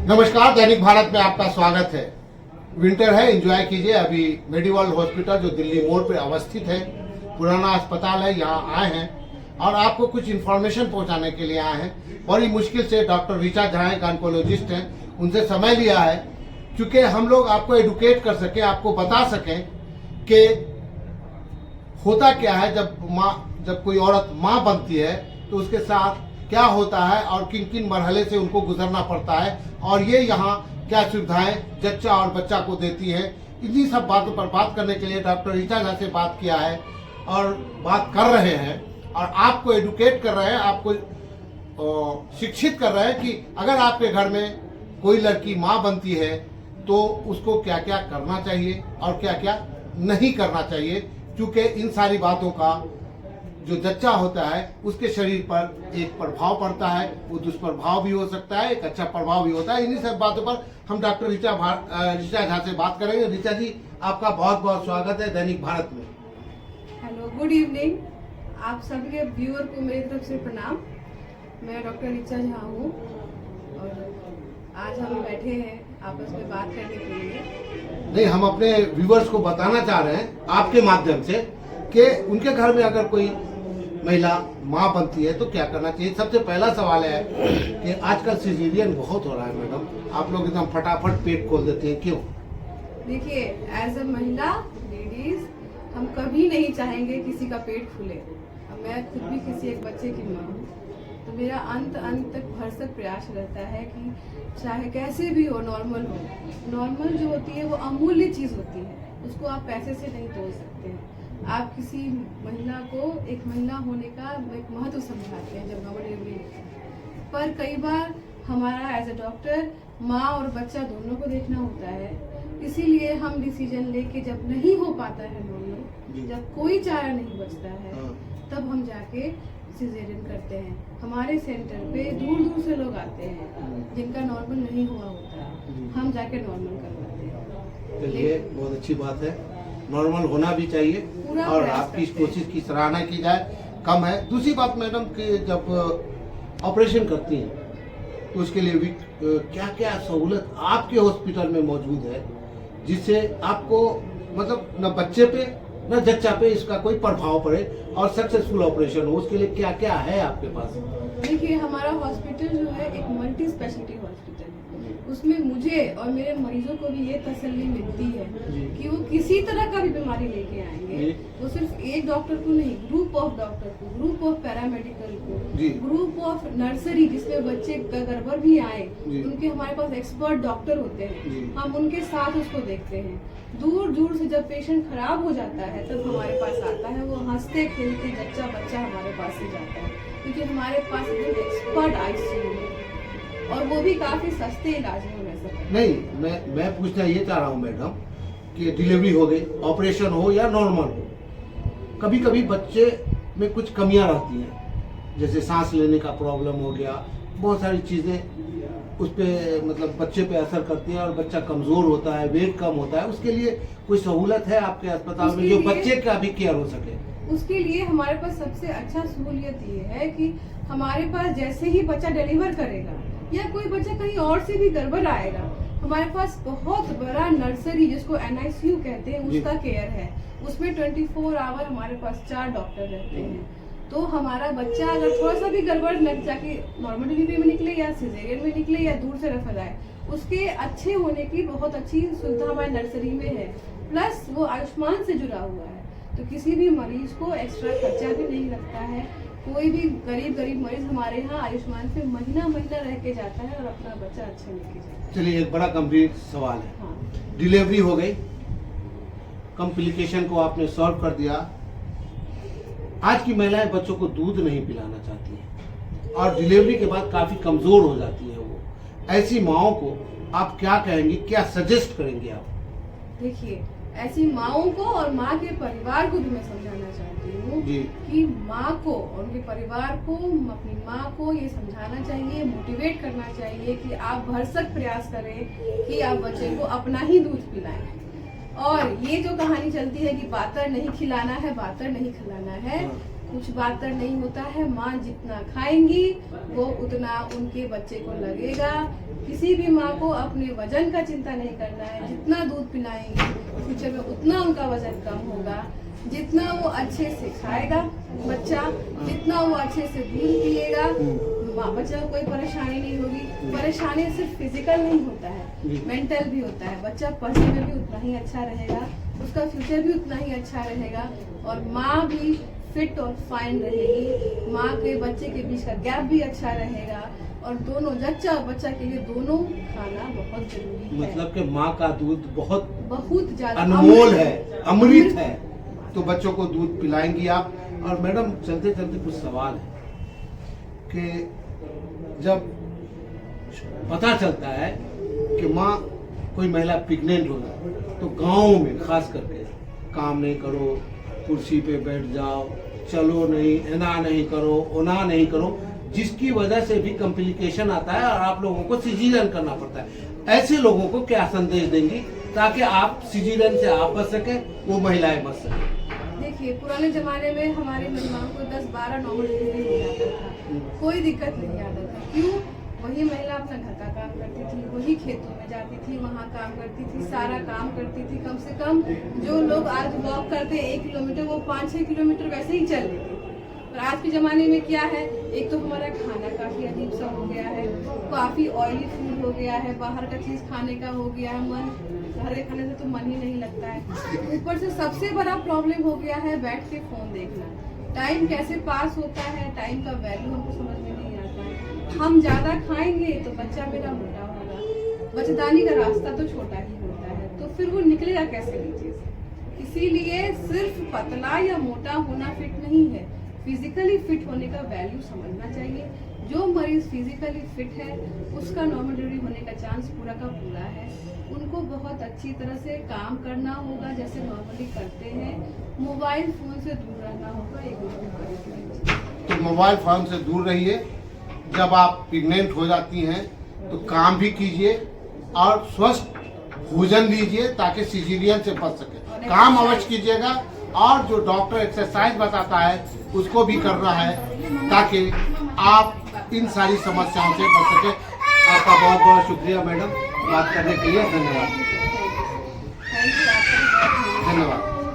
नमस्कार, दैनिक भारत में आपका स्वागत है। विंटर है, एंजॉय कीजिए। अभी मेडिवर्ल्ड हॉस्पिटल जो दिल्ली मोड़ पे अवस्थित है, पुराना अस्पताल है, यहाँ आए हैं और आपको कुछ इन्फॉर्मेशन पहुंचाने के लिए आए हैं। बड़ी मुश्किल से डॉक्टर ऋचा झा गायनेकोलॉजिस्ट हैं, उनसे समय लिया है क्योंकि हम लोग आपको एडुकेट कर सकें, आपको बता सकें कि होता क्या है जब कोई औरत माँ बनती है तो उसके साथ क्या होता है और किन किन मरहले से उनको गुजरना पड़ता है और ये यहाँ क्या सुविधाएं जच्चा और बच्चा को देती है। इन्हीं सब बातों पर बात करने के लिए डॉक्टर ऋचा झा से बात किया है और बात कर रहे हैं और आपको एडुकेट कर रहे हैं, आपको शिक्षित कर रहे हैं कि अगर आपके घर में कोई लड़की माँ बनती है तो उसको क्या क्या करना चाहिए और क्या क्या नहीं करना चाहिए, क्योंकि इन सारी बातों का जो जच्चा होता है उसके शरीर पर एक प्रभाव पड़ता है, वो दुष्प्रभाव भी हो सकता है, एक अच्छा प्रभाव भी होता है। इन्हीं सब बातों पर हम डॉक्टर ऋचा झा से बात करेंगे। ऋचा जी, आपका बहुत बहुत स्वागत है दैनिक भारत में। Hello, good evening. आप सभी व्यूअर को मेरी तरफ से प्रणाम। मैं डॉक्टर ऋचा झा हूँ और आज हम बैठे हैं आपस में बात करने के लिए। नहीं, हम अपने व्यूअर्स को बताना चाह रहे हैं आपके माध्यम से कि उनके घर में अगर कोई महिला माँ बनती है तो क्या करना चाहिए। सबसे पहला सवाल है कि आजकल सिजेरियन बहुत हो रहा है मैडम, आप लोग एकदम फटाफट पेट खोल देते हैं, क्यों? देखिए, एज अ महिला लेडीज हम कभी नहीं चाहेंगे किसी का पेट खुले। मैं खुद भी किसी एक बच्चे की माँ हूँ, तो मेरा अंत तक भरसक प्रयास रहता है कि चाहे कैसे भी हो, नॉर्मल जो होती है वो अमूल्य चीज़ होती है, उसको आप पैसे से नहीं तोड़ सकते हैं। आप किसी महिला को एक महिला होने का एक महत्व समझाते हैं जब नॉर्मल डिलीवरी होती है, पर कई बार हमारा एज अ डॉक्टर माँ और बच्चा दोनों को देखना होता है। इसीलिए हम डिसीजन लेके जब नहीं हो पाता है नॉर्मल, जब कोई चारा नहीं बचता है, तब हम जाके सिजेरियन करते हैं। हमारे सेंटर पे दूर दूर से लोग आते हैं जिनका नॉर्मल नहीं हुआ होता, हम जाके नॉर्मल करवाते हैं। चलिए, बहुत अच्छी बात है, नॉर्मल होना भी चाहिए और आपकी इस कोशिश की सराहना की जाए, कम है। दूसरी बात मैडम कि जब ऑपरेशन करती हैं तो उसके लिए भी क्या क्या सहूलत आपके हॉस्पिटल में मौजूद है जिससे आपको मतलब न बच्चे पे न जच्चा पे इसका कोई प्रभाव पड़े और सक्सेसफुल ऑपरेशन हो, उसके लिए क्या क्या है आपके पास? देखिए, हमारा हॉस्पिटल जो है एक मल्टी स्पेशलिटी हॉस्पिटल है। उसमें मुझे और मेरे मरीजों को भी ये तसल्ली मिलती है कि वो किसी तरह का भी बीमारी लेके आएंगे, वो सिर्फ एक डॉक्टर को नहीं, ग्रुप ऑफ डॉक्टर को, ग्रुप ऑफ पैरामेडिकल को, ग्रुप ऑफ नर्सरी जिसमें बच्चे गड़बड़ भी आए, उनके हमारे पास एक्सपर्ट डॉक्टर होते हैं, हम उनके साथ उसको देखते हैं। दूर दूर से जब पेशेंट खराब हो जाता है तब हमारे पास आता है, वो हंसते खेलते जच्चा बच्चा हमारे पास ही जाता है, क्योंकि हमारे पास एकदम एक्सपर्ट आईसीयू है और वो भी काफी सस्ते इलाज में वैसे। नहीं, मैं पूछना ये चाह रहा हूँ मैडम कि डिलीवरी हो गई, ऑपरेशन हो या नॉर्मल हो, कभी कभी बच्चे में कुछ कमियां रहती हैं, जैसे सांस लेने का प्रॉब्लम हो गया, बहुत सारी चीज़ें उस पे मतलब बच्चे पे असर करती है और बच्चा कमजोर होता है, वेट कम होता है, उसके लिए कोई सहूलत है आपके अस्पताल में जो बच्चे का भी केयर हो सके? उसके लिए हमारे पास सबसे अच्छा सहूलियत ये है कि हमारे पास जैसे ही बच्चा डिलीवर करेगा या कोई बच्चा कहीं और से भी गड़बड़ आएगा, हमारे पास बहुत बड़ा नर्सरी जिसको NICU कहते हैं उसका केयर है। उसमें 24 आवर हमारे पास 4 डॉक्टर रहते हैं। तो हमारा बच्चा अगर थोड़ा सा भी गड़बड़ लग जाके नॉर्मल डिलीवरी में निकले या सिजेरियन में निकले या दूर से रेफर आए, उसके अच्छे होने की बहुत अच्छी सुविधा हमारे नर्सरी में है। प्लस वो आयुष्मान से जुड़ा हुआ है, तो किसी भी मरीज को एक्स्ट्रा खर्चा भी नहीं लगता है। कोई भी गरीब मरीज हमारे यहाँ आयुष्मान पे महीना रह के जाता है और अपना बच्चा अच्छा लेके जाता है। चलिए, एक बड़ा गंभीर सवाल है। हाँ। डिलीवरी हो गई, कॉम्प्लिकेशन को आपने सॉल्व कर दिया, आज की महिलाएं बच्चों को दूध नहीं पिलाना चाहती हैं और डिलीवरी के बाद काफी कमजोर हो जाती है वो, ऐसी माओं को आप क्या कहेंगी, क्या सजेस्ट करेंगे आप? देखिए, ऐसी माओं को और माँ के परिवार को भी मैं समझाना चाहती हूँ कि माँ को और उनके परिवार को, अपनी माँ को ये समझाना चाहिए, मोटिवेट करना चाहिए कि आप भरसक प्रयास करें कि आप बच्चे को अपना ही दूध पिलाएं। और ये जो कहानी चलती है कि बातर नहीं खिलाना है, बातर नहीं खिलाना है, कुछ बात तर नहीं होता है। माँ जितना खाएंगी वो उतना उनके बच्चे को लगेगा। किसी भी माँ को अपने वजन का चिंता नहीं करना है। जितना दूध पिलाएंगी फ्यूचर में उतना उनका वजन कम होगा। जितना वो अच्छे से खाएगा बच्चा, जितना वो अच्छे से दूध पिएगा, बच्चा को कोई परेशानी नहीं होगी। परेशानी सिर्फ फिजिकल नहीं होता है, मेंटल भी होता है। बच्चा पढ़ने में भी उतना ही अच्छा रहेगा, उसका फ्यूचर भी उतना ही अच्छा रहेगा और माँ भी फिट और फाइन रहेगी। माँ के बच्चे के बीच का गैप भी अच्छा रहेगा और दोनों जच्चा और बच्चा के लिए दोनों खाना बहुत जरूरी है। मतलब कि माँ का दूध बहुत ज्यादा अनमोल है, अमृत है। तो बच्चों को दूध पिलाएंगी आप। और मैडम चलते चलते कुछ सवाल है कि जब पता चलता है कि माँ कोई महिला प्रेग्नेंट हो जाए तो गाँव में खास करके काम नहीं करो, कुर्सी पे बैठ जाओ, चलो नहीं, एना नहीं करो, ओना नहीं करो, जिसकी वजह से भी कॉम्प्लिकेशन आता है और आप लोगों को सिजेरियन करना पड़ता है। ऐसे लोगों को क्या संदेश देंगी ताकि आप सिजेरियन से आप बच सके, वो महिलाएं बच सके? देखिए, पुराने जमाने में हमारी महिलाओं को 10-12 नॉर्मल डिलीवरी हो जाता था, कोई दिक्कत नहीं आता था। क्यों? वही महिला अपना घर का काम करती थी, वही खेतों में जाती थी, वहाँ काम करती थी, सारा काम करती थी। कम से कम जो लोग आज वॉक करते 1 किलोमीटर वो 5-6 किलोमीटर वैसे ही चल लेते। और आज के ज़माने में क्या है, एक तो हमारा खाना काफ़ी अजीब सा हो गया है, काफ़ी ऑयली फूड हो गया है, बाहर का चीज़ खाने का हो गया है, मन घर के खाने से तो मन ही नहीं लगता है। ऊपर से सबसे बड़ा प्रॉब्लम हो गया है बैठ के फ़ोन देखना। टाइम कैसे पास होता है, टाइम का वैल्यू हमको समझ में नहीं आता है। हम ज़्यादा खाएंगे तो बच्चा मेरा मोटा होगा, बच्चेदानी का रास्ता तो छोटा ही होता है, तो फिर वो निकलेगा कैसे नीचे से। इसीलिए सिर्फ पतला या मोटा होना फिट नहीं है, फिजिकली फिट होने का वैल्यू समझना चाहिए। जो मरीज फिजिकली फिट है उसका नॉर्मल डिलीवरी होने का चांस पूरा का पूरा है। उनको बहुत अच्छी तरह से काम करना होगा जैसे नॉर्मली करते हैं। मोबाइल फोन से दूर रहना होगा, एक तो मोबाइल फोन से दूर रहिए। जब आप प्रेग्नेंट हो जाती हैं तो काम भी कीजिए और स्वस्थ भोजन लीजिए ताकि सिजेरियन से बच सके। काम अवश्य कीजिएगा और जो डॉक्टर एक्सरसाइज बताता है उसको भी करना है ताकि आप इन सारी समस्याओं से बच सके। आपका बहुत बहुत शुक्रिया मैडम, बात करने के लिए धन्यवाद। धन्यवाद।